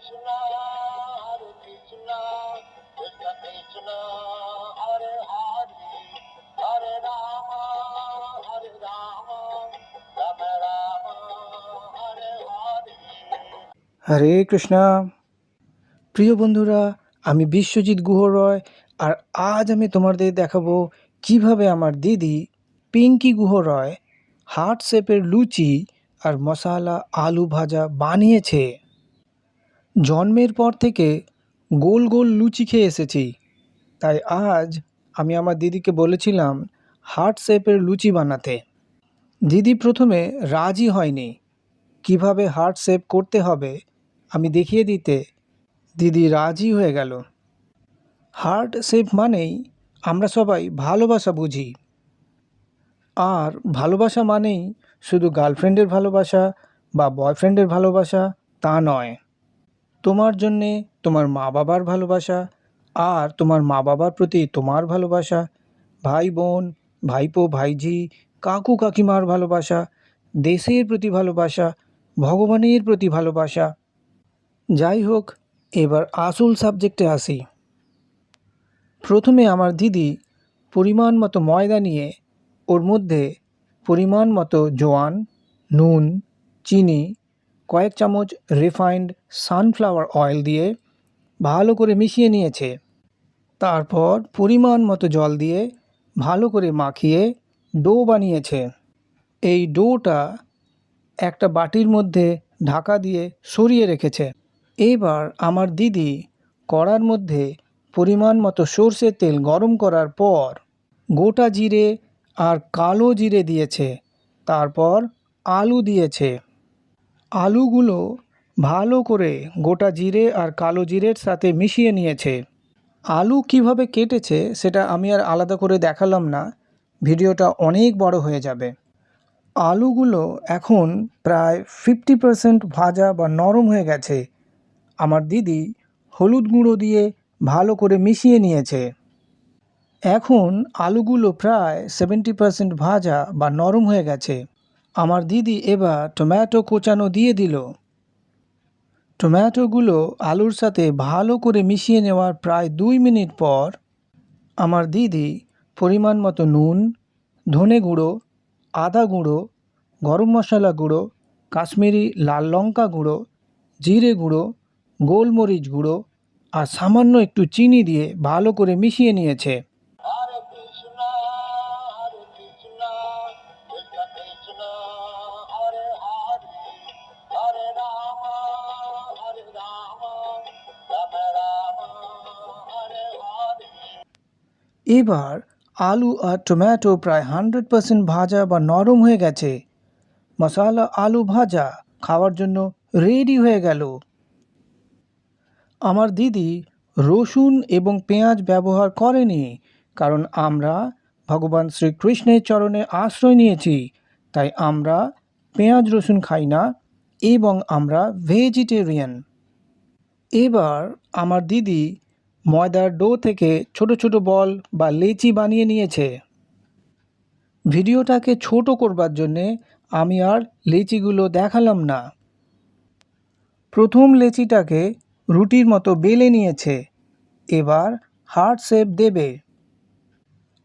Krishna, Hare Krishna, Krishna Krishna, Hare Hare, Hare Rama, Hare Rama, Rama Rama, Hare Hare. হরে কৃষ্ণা। প্রিয় বন্ধুরা, আমি বিশ্বজিৎ গুহ রয়, আর আজ আমি তোমাদের দেখাবো কিভাবে আমার দিদি পিঙ্কি গুহ রয় হার্ট শেপের লুচি আর মশালা আলু ভাজা বানিয়েছে। জন্মের পর থেকে গোল গোল লুচি খেয়ে এসেছি, তাই আজ আমি আমার দিদিকে বলেছিলাম হার্ট শেপের লুচি বানাতে। দিদি প্রথমে রাজি হয়নি। কিভাবে হার্ট শেপ করতে হবে আমি দেখিয়ে দিতে দিদি রাজি হয়ে গেল। হার্ট শেপ মানেই আমরা সবাই ভালোবাসা বুঝি, আর ভালোবাসা মানেই শুধু গার্লফ্রেন্ডের ভালোবাসা বা বয়ফ্রেন্ডের ভালোবাসা তা নয়। তোমার জন্যে তোমার মা বাবার ভালোবাসা, আর তোমার মা বাবার প্রতি তোমার ভালোবাসা, ভাই বোন, ভাইপো ভাইঝি, কাকু কাকিমার ভালোবাসা, দেশের প্রতি ভালোবাসা, ভগবানের প্রতি ভালোবাসা। যাই হোক, এবার আসল সাবজেক্টে আসি। প্রথমে আমার দিদি পরিমাণ মতো ময়দা নিয়ে ওর মধ্যে পরিমাণ মতো জোয়ান, নুন, চিনি, কয়েক চামচ রিফাইন্ড সানফ্লাওয়ার অয়েল দিয়ে ভালো করে মিশিয়ে নিয়েছে। তারপর পরিমাণ মতো জল দিয়ে ভালো করে মাখিয়ে ডো বানিয়েছে। এই ডোটা একটা বাটির মধ্যে ঢাকা দিয়ে সরিয়ে রেখেছে। এবার আমার দিদি কড়ার মধ্যে পরিমাণ মতো সর্ষের তেল গরম করার পর গোটা জিরে আর কালো জিরে দিয়েছে। তারপর আলু দিয়েছে। আলুগুলো ভালো করে গোটা জিরে আর কালো জিরের সাথে মিশিয়ে নিয়েছে। আলু কিভাবে কেটেছে সেটা আমি আর আলাদা করে দেখালাম না, ভিডিওটা অনেক বড় হয়ে যাবে। আলুগুলো এখন প্রায় 50% ভাজা বা নরম হয়ে গেছে। আমার দিদি হলুদ গুঁড়ো দিয়ে ভালো করে মিশিয়ে নিয়েছে। এখন আলুগুলো প্রায় 70% ভাজা বা নরম হয়ে গেছে। আমার দিদি এবার টমেটো কোচানো দিয়ে দিল। টমেটোগুলো আলুর সাথে ভালো করে মিশিয়ে নেওয়ার প্রায় 2 মিনিট পর আমার দিদি পরিমাণ মতো নুন, ধনে গুঁড়ো, আদা গুঁড়ো, গরম মশলা গুঁড়ো, কাশ্মীরি লাল লঙ্কা গুঁড়ো, জিরে গুঁড়ো, গোলমরিচ গুঁড়ো আর সামান্য একটু চিনি দিয়ে ভালো করে মিশিয়ে নিয়েছে। Hare Krishna, Hare Krishna, Krishna Krishna, Hare Hare, Hare Rama, Hare Rama, Rama Rama, Hare Hare. এবার আলু আর টমেটো প্রায় 100% ভাজা বা নরম হয়ে গেছে। মশালা আলু ভাজা খাওয়ার জন্য রেডি হয়ে গেল। আমার দিদি রসুন এবং পেঁয়াজ ব্যবহার করেনি, কারণ আমরা ভগবান শ্রীকৃষ্ণের চরণে আশ্রয় নিয়েছি, তাই আমরা পেঁয়াজ রসুন খাই না এবং আমরা ভেজিটেরিয়ান। এবার আমার দিদি ময়দার ডো থেকে ছোট ছোট বল বা লেচি বানিয়ে নিয়েছে। ভিডিওটাকে ছোট করবার জন্যে আমি আর লেচিগুলো দেখালাম না। প্রথম লেচিটাকে রুটির মতো বেলে নিয়েছে। এবার হার্ট শেপ দেবে।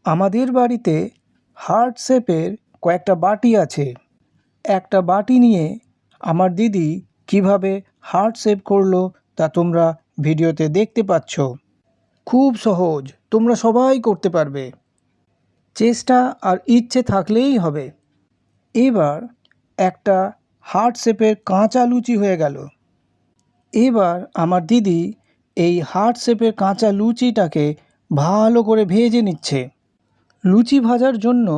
আমাদের বাড়িতে হার্ট শেপের কয়েকটা বাটি আছে। একটা বাটি নিয়ে আমার দিদি কিভাবে হার্ট শেপ করলো তা তোমরা ভিডিওতে দেখতে পাচ্ছ। খুব সহজ, তোমরা সবাই করতে পারবে। চেষ্টা আর ইচ্ছে থাকলেই হবে। এবার একটা হার্ট শেপের কাঁচা লুচি হয়ে গেল। এবার আমার দিদি এই হার্ট শেপের কাঁচা লুচিটাকে ভালো করে ভেজে নিচ্ছে। লুচি ভাজার জন্য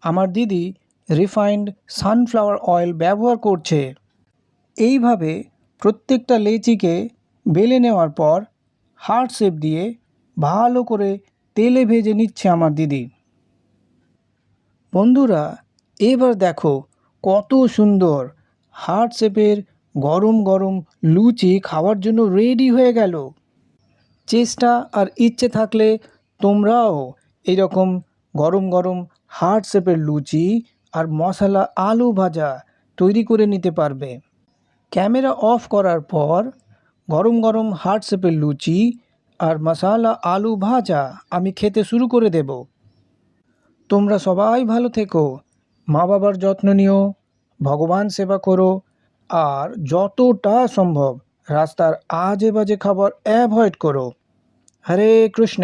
আমার দিদি রিফাইন্ড সানফ্লাওয়ার অয়েল ব্যবহার করছে। এইভাবে প্রত্যেকটা লেচিকে বেলে নেওয়ার পর হার্ট শেপ দিয়ে ভালো করে তেলে ভেজে নিচ্ছে আমার দিদি। বন্ধুরা, এবার দেখো কত সুন্দর হার্ট শেপের গরম গরম লুচি খাওয়ার জন্য রেডি হয়ে গেল। চেষ্টা আর ইচ্ছে থাকলে তোমরাও এইরকম গরম গরম হার্ট শেপের লুচি আর মশলা আলু ভাজা তৈরি করে নিতে পারবে। ক্যামেরা অফ করার পর গরম গরম হার্ট শেপের লুচি আর মশালা আলু ভাজা আমি খেতে শুরু করে দেব। তোমরা সবাই ভালো থেকো, মা বাবার যত্ন নিও, ভগবান সেবা করো, আর যতটা সম্ভব রাস্তার আজে বাজে খাবার অ্যাভয়েড করো। হরে কৃষ্ণ।